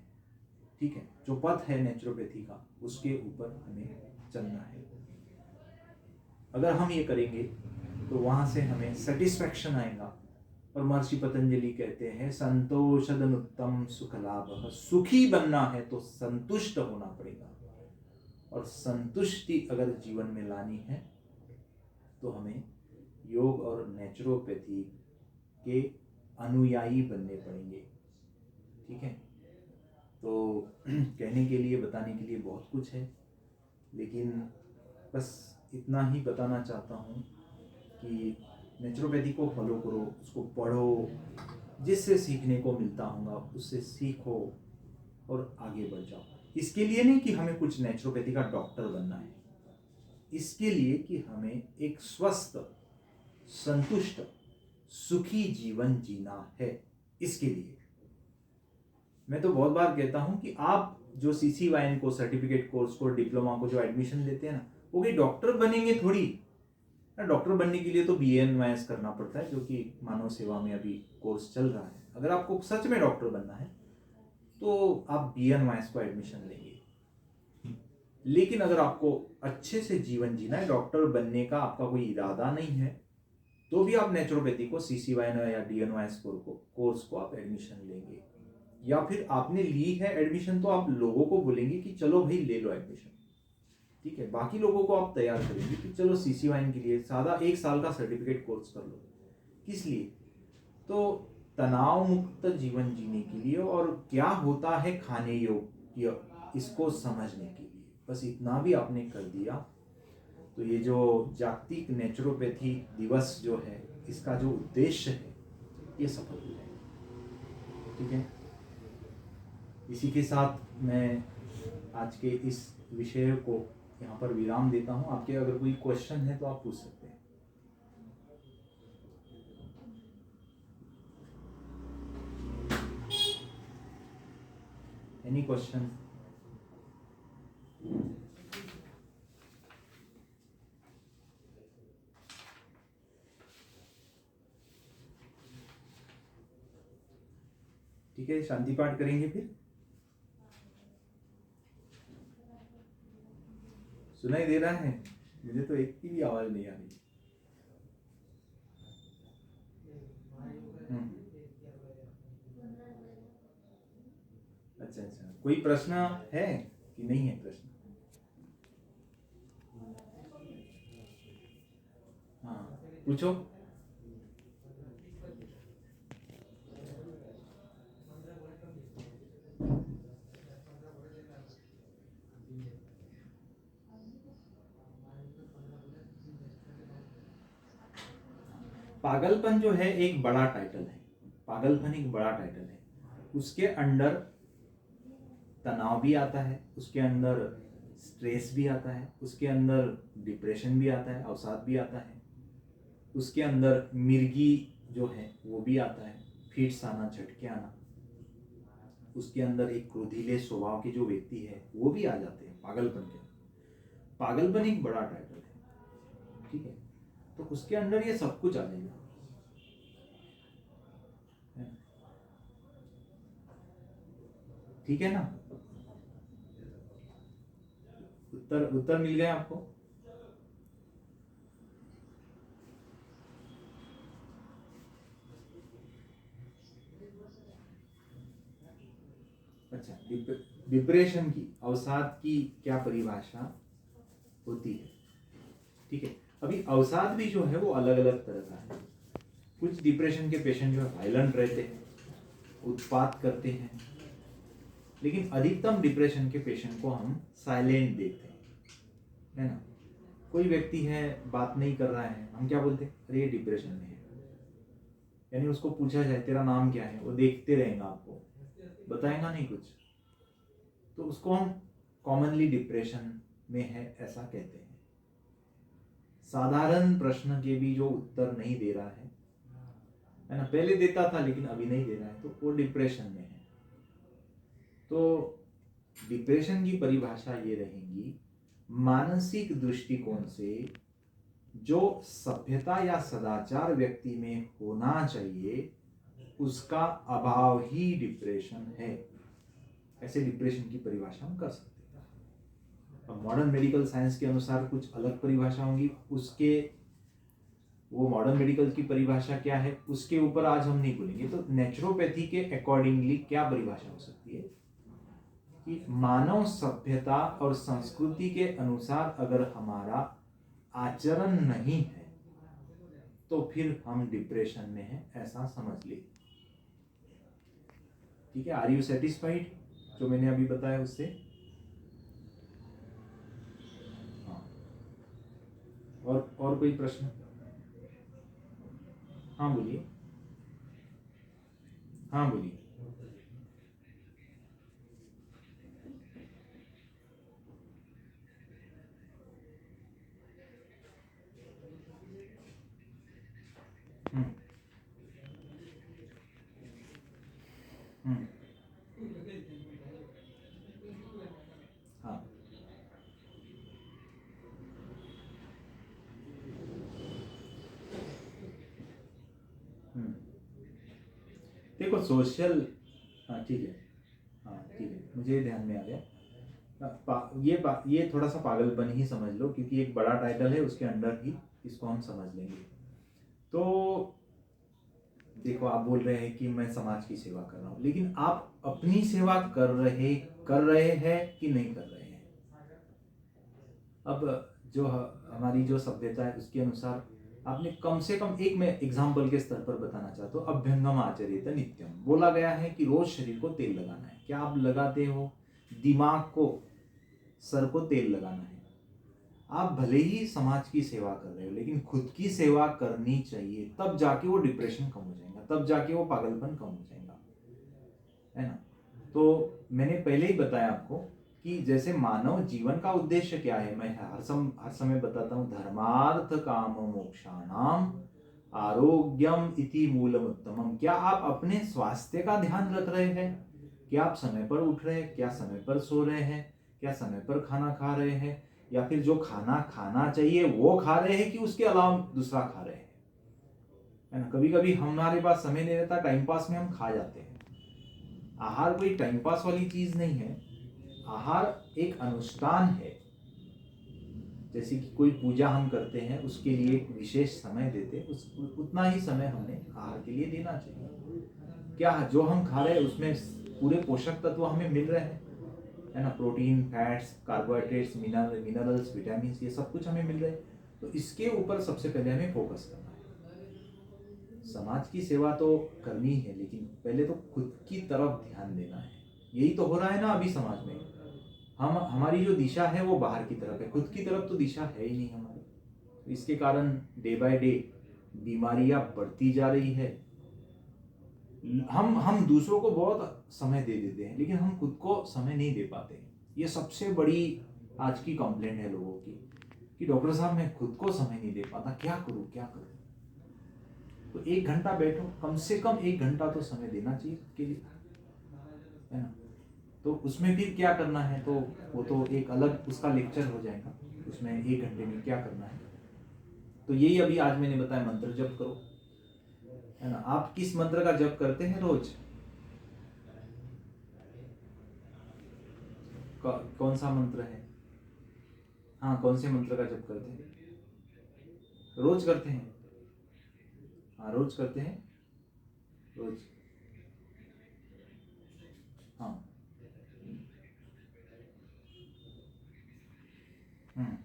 ठीक है, जो पथ है नेचुरोपैथी का उसके ऊपर हमें चलना है। अगर हम ये करेंगे तो वहाँ से हमें सेटिस्फैक्शन आएगा। और महर्षि पतंजलि कहते हैं संतोषदनुत्तम सुख लाभ। सुखी बनना है तो संतुष्ट होना पड़ेगा, और संतुष्टि अगर जीवन में लानी है तो हमें योग और नेचुरोपैथी के अनुयायी बनने पड़ेंगे। ठीक है, तो कहने के लिए बताने के लिए बहुत कुछ है, लेकिन बस इतना ही बताना चाहता हूँ कि नेचुरोपैथी को फॉलो करो, उसको पढ़ो, जिससे सीखने को मिलता होगा उससे सीखो और आगे बढ़ जाओ। इसके लिए नहीं कि हमें कुछ नेचुरोपैथी का डॉक्टर बनना है, इसके लिए कि हमें एक स्वस्थ, संतुष्ट, सुखी जीवन जीना है। इसके लिए मैं तो बहुत बार कहता हूं कि आप जो CCYN को, सर्टिफिकेट कोर्स को, डिप्लोमा को जो एडमिशन लेते हैं ना, वो भी डॉक्टर बनेंगे थोड़ी। डॉक्टर बनने के लिए तो BNYS करना पड़ता है, जो कि मानव सेवा में अभी कोर्स चल रहा है। अगर आपको सच में डॉक्टर बनना है तो आप BNYS को एडमिशन लेंगे। लेकिन अगर आपको अच्छे से जीवन जीना है, डॉक्टर बनने का आपका कोई इरादा नहीं है, तो भी आप नेचुरोपैथी को CCYN या DNYS कोर्स को आप एडमिशन लेंगे। या फिर आपने ली है एडमिशन तो आप लोगों को बोलेंगे कि चलो भाई ले लो एडमिशन। ठीक है, बाकी लोगों को आप तैयार करेंगे कि चलो CCYN के लिए सादा 1 साल का सर्टिफिकेट कोर्स कर लो। किस लिए? तो तनाव मुक्त जीवन जीने के लिए, और क्या होता है खाने योग्य इसको समझने के लिए। बस इतना भी आपने कर दिया तो ये जो जागतिक नेचुरोपैथी दिवस जो है, इसका जो उद्देश्य है ये सफल हो जाएगा। ठीक है, इसी के साथ मैं आज के इस विषय को यहाँ पर विराम देता हूँ। आपके अगर कोई क्वेश्चन है तो आप पूछ सकते हैं। Any question? ठीक है, शांति पाठ करेंगे फिर। सुनाई दे रहा है? मुझे तो एक की भी आवाज नहीं आ रही। अच्छा अच्छा, कोई प्रश्न है कि नहीं है प्रश्न? हाँ पूछो। पागलपन जो है एक बड़ा टाइटल है। पागलपन एक बड़ा टाइटल है। उसके अंदर तनाव भी आता है, उसके अंदर स्ट्रेस भी आता है, उसके अंदर डिप्रेशन भी आता है, अवसाद भी आता है, उसके अंदर मिर्गी जो है वो भी आता है, फिट्स आना, झटके आना, उसके अंदर एक क्रोधीले स्वभाव के जो व्यक्ति है वो भी आ जाते हैं पागलपन के। पागलपन एक बड़ा टाइटल है। ठीक है, तो उसके अंदर ये सब कुछ आ जाएगा। ठीक है ना? उत्तर मिल गया आपको? अच्छा, डिप्रेशन की, अवसाद की क्या परिभाषा होती है? ठीक है, अभी अवसाद भी जो है वो अलग अलग तरह का है। कुछ डिप्रेशन के पेशेंट जो है वायलेंट रहते हैं, उत्पात करते हैं, लेकिन अधिकतम डिप्रेशन के पेशेंट को हम साइलेंट देखते हैं, है ना? कोई व्यक्ति है बात नहीं कर रहा है, हम क्या बोलते हैं? अरे ये डिप्रेशन में है। यानी उसको पूछा जाए तेरा नाम क्या है, वो देखते रहेगा, आपको बताएगा नहीं कुछ, तो उसको हम कॉमनली डिप्रेशन में है ऐसा कहते हैं। साधारण प्रश्न के भी जो उत्तर नहीं दे रहा है ना, पहले देता था लेकिन अभी नहीं दे रहा है, तो वो डिप्रेशन में है। तो डिप्रेशन की परिभाषा ये रहेगी, मानसिक दृष्टिकोण से जो सभ्यता या सदाचार व्यक्ति में होना चाहिए उसका अभाव ही डिप्रेशन है। ऐसे डिप्रेशन की परिभाषा हम कर सकते हैं। अब मॉडर्न मेडिकल साइंस के अनुसार कुछ अलग परिभाषा होंगी, उसके वो मॉडर्न मेडिकल की परिभाषा क्या है उसके ऊपर आज हम नहीं बोलेंगे। तो नेचुरोपैथी के अकॉर्डिंगली क्या परिभाषा हो सकती है कि मानव सभ्यता और संस्कृति के अनुसार अगर हमारा आचरण नहीं है तो फिर हम डिप्रेशन में हैं, ऐसा समझ लीजिए। ठीक है, आर यू सेटिस्फाइड जो मैंने अभी बताया उससे? हाँ, और कोई प्रश्न? हाँ बोलिए, हाँ बोलिए। हम्म हम्म हाँ हम्म देखो सोशल, हाँ ठीक है, हाँ ठीक है, मुझे ध्यान में आ गया। ये थोड़ा सा पागलपन ही समझ लो, क्योंकि एक बड़ा टाइटल है, उसके अंडर ही इसको हम समझ लेंगे। तो देखो, आप बोल रहे हैं कि मैं समाज की सेवा कर रहा हूँ, लेकिन आप अपनी सेवा कर रहे हैं कि नहीं कर रहे हैं? अब जो हमारी जो सभ्यता है उसके अनुसार आपने कम से कम एक, मैं एग्जाम्पल के स्तर पर बताना चाहता हूँ, अभ्यंगम आचरित नित्यम बोला गया है कि रोज शरीर को तेल लगाना है। क्या आप लगाते हो? दिमाग को, सर को तेल लगाना है। आप भले ही समाज की सेवा कर रहे हो, लेकिन खुद की सेवा करनी चाहिए, तब जाके वो डिप्रेशन कम हो जाएगा, तब जाके वो पागलपन कम हो जाएगा, है ना? तो मैंने पहले ही बताया आपको कि जैसे मानव जीवन का उद्देश्य क्या है, मैं हर समय बताता हूँ, धर्मार्थ काम मोक्षाणाम आरोग्यम इति मूलम उत्तमम। क्या आप अपने स्वास्थ्य का ध्यान रख रहे हैं? क्या आप समय पर उठ रहे हैं? क्या समय पर सो रहे हैं? क्या समय पर खाना खा रहे हैं? या फिर जो खाना खाना चाहिए वो खा रहे हैं कि उसके अलावा दूसरा खा रहे हैं? है ना, कभी कभी हमारे पास समय नहीं रहता, टाइम पास में हम खा जाते हैं। आहार कोई टाइम पास वाली चीज नहीं है, आहार एक अनुष्ठान है। जैसे कि कोई पूजा हम करते हैं, उसके लिए एक विशेष समय देते हैं, उतना ही समय हमें आहार के लिए देना चाहिए। क्या जो हम खा रहे हैं उसमें पूरे पोषक तत्व हमें मिल रहे हैं? है ना, protein, fats, carbohydrates, minerals, vitamin, ये सब कुछ हमें मिल रहे हैं। तो इसके ऊपर सबसे पहले हमें फोकस करना है। समाज की सेवा तो करनी है, लेकिन पहले तो खुद की तरफ ध्यान देना है। यही तो हो रहा है ना अभी समाज में। हमारी जो दिशा है वो बाहर की तरफ है, खुद की तरफ तो दिशा है ही नहीं हमारी। इसके कारण डे बाय डे बीमारियां बढ़ती जा रही है। हम दूसरों को बहुत समय दे देते हैं, लेकिन हम खुद को समय नहीं दे पाते। ये सबसे बड़ी आज की कंप्लेंट है लोगों की कि डॉक्टर साहब मैं खुद को समय नहीं दे पाता, क्या करूं क्या करूं? तो 1 घंटा बैठो, कम से कम 1 घंटा तो समय देना चाहिए के लिए, है ना? तो उसमें फिर क्या करना है, तो वो तो एक अलग उसका लेक्चर हो जाएगा, उसमें 1 घंटे में क्या करना है। तो यही अभी आज मैंने बताया, मंत्र जप करो, है ना? आप किस मंत्र का जप करते हैं रोज? कौन सा मंत्र है? हाँ, कौन से मंत्र का जप करते हैं? रोज करते हैं? हाँ, रोज करते हैं, रोज। हाँ। हम्म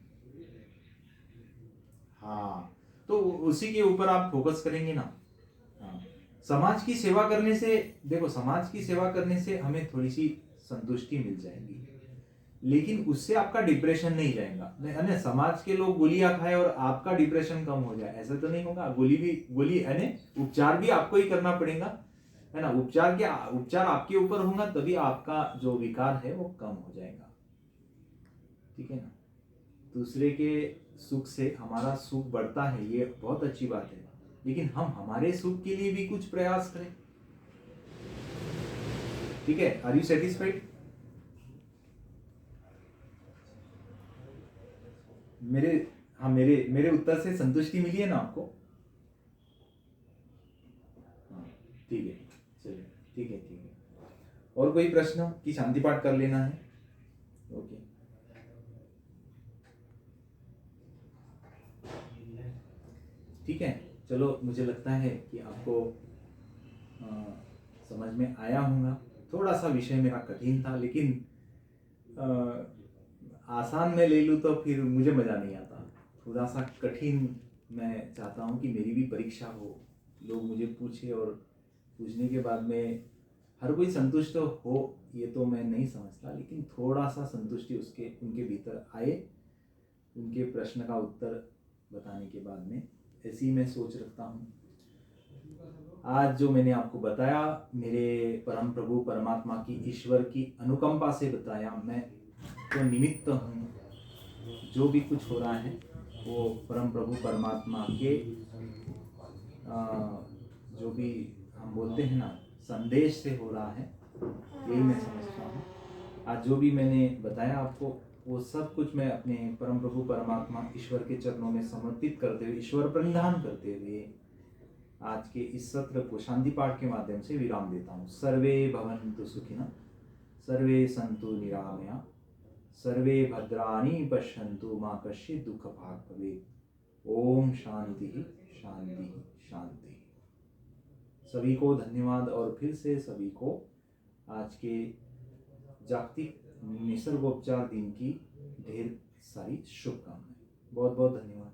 हाँ, तो उसी के ऊपर आप फोकस करेंगे ना। हाँ, समाज की सेवा करने से, देखो समाज की सेवा करने से हमें थोड़ी सी संतुष्टि मिल जाएगी, लेकिन उससे आपका डिप्रेशन नहीं जाएगा। है ना, समाज के लोग गोलियां खाए और आपका डिप्रेशन कम हो जाए, ऐसा तो नहीं होगा। गोली है ना, उपचार भी आपको ही करना पड़ेगा, है ना? उपचार आपके ऊपर होगा, तभी आपका जो विकार है वो कम हो जाएगा। ठीक है ना? दूसरे के सुख से हमारा सुख बढ़ता है, ये बहुत अच्छी बात है, लेकिन हम हमारे सुख के लिए भी कुछ प्रयास करें। ठीक है, आर यू सेटिस्फाइड? मेरे, हाँ, मेरे उत्तर से संतुष्टि मिली है ना आपको? हाँ, ठीक है। ठीक है, ठीक है। और कोई प्रश्न कि शांति पाठ कर लेना है? ओके। ठीक है, चलो, मुझे लगता है कि आपको समझ में आया होगा। थोड़ा सा विषय मेरा कठिन था, लेकिन आसान में ले लूँ तो फिर मुझे मज़ा नहीं आता। थोड़ा सा कठिन मैं चाहता हूँ कि मेरी भी परीक्षा हो, लोग मुझे पूछे और पूछने के बाद में हर कोई संतुष्ट हो, ये तो मैं नहीं समझता, लेकिन थोड़ा सा संतुष्टि उसके उनके भीतर आए, उनके प्रश्न का उत्तर बताने के बाद में, ऐसी मैं सोच रखता हूँ। आज जो मैंने आपको बताया, मेरे परम प्रभु परमात्मा की, ईश्वर की अनुकंपा से बताया। मैं तो निमित्त हूँ, जो भी कुछ हो रहा है वो परम प्रभु परमात्मा के जो भी हम बोलते हैं ना, संदेश से हो रहा है, यही मैं समझता हूँ। आज जो भी मैंने बताया आपको, वो सब कुछ मैं अपने परम प्रभु परमात्मा ईश्वर के चरणों में समर्पित करते हुए, ईश्वर प्रणिधान करते हुए आज के इस सत्र को शांति पाठ के माध्यम से विराम देता हूँ। सर्वे भवन्तु सुखिनः, सर्वे सन्तु निरामया, सर्वे भद्राणि पश्यन्तु, मा कश्चित् दुःखभाग् भवेत्। ओम शांति शांति शांति। सभी को धन्यवाद, और फिर से सभी को आज के जागतिक निसर्गोपचार दिन की ढेर सारी शुभकामनाएं। बहुत बहुत धन्यवाद।